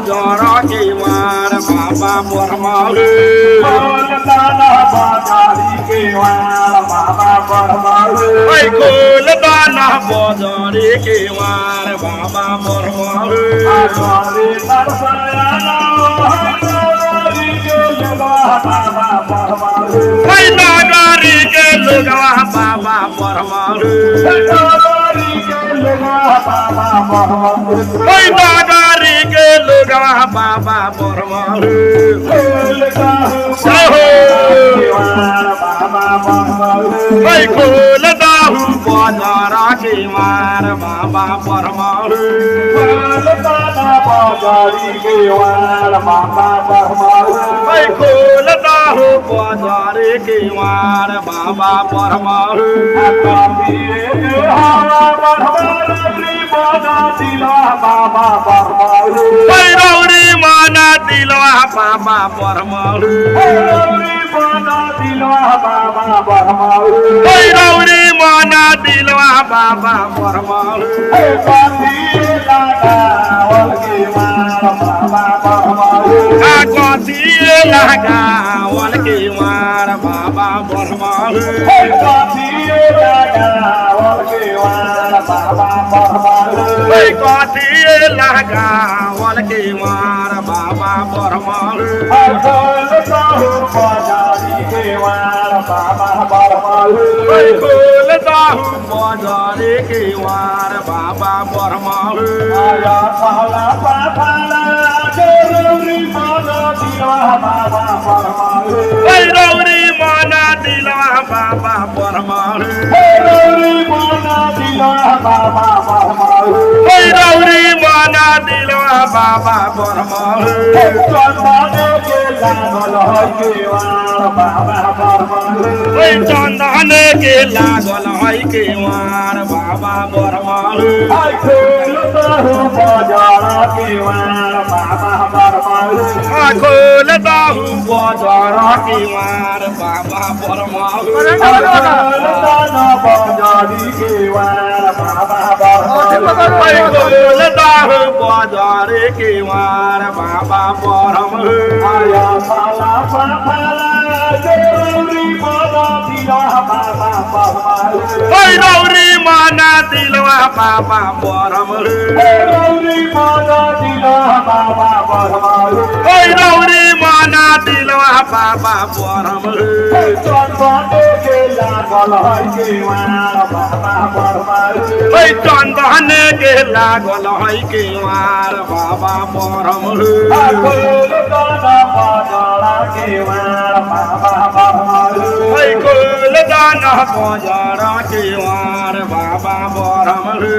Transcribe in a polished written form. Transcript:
बजार के वार बाबा बरमालू दाना बाजारी के वार बाबा बरमालू खोल दाना बजार के वार बाबा बरमालू आजारी नरसयाना हरी के बाबा बरमालू नागारी के लोगवा बाबा बरमालू नागारी के लोगवा बाबा बरमालू नागारी के लोगवा बाबा बरमालू खोल दाहू बजार के वार बाबा बरमालू बाजारी के वार बाबा बरमालू खोल दाहू बजार के वार बाबा बरमालू बाबा बरमालू रौड़ी माना दिलवा बाबा बरमालू बाबा बरमालू रौड़ी माना दिलवा बाबा बरमालू कथिए लगावल के वार बाबा बरमालू कथिए लगावल के वार बाबा बरमालू खोल दाहू बजार के वार बाबा बरमालू रौड़ी माना दिलवा बाबा बरमालू रौड़ी माना दिलवा बाबा बरमालू चंदन के लागल है के वार बाबा बरमालू खोल दाहू बजार के वार बाबा बरमालू खोल दाहू बजार के वार बाबा बरमालू रौड़ी माना दिलवा बाबा बरमालू रौड़ी माना दिलवा बाबा बरमालू चंदन के लागल है के वार बाबा बरमालू खोल दाना बजार के वार बाबा बरमालू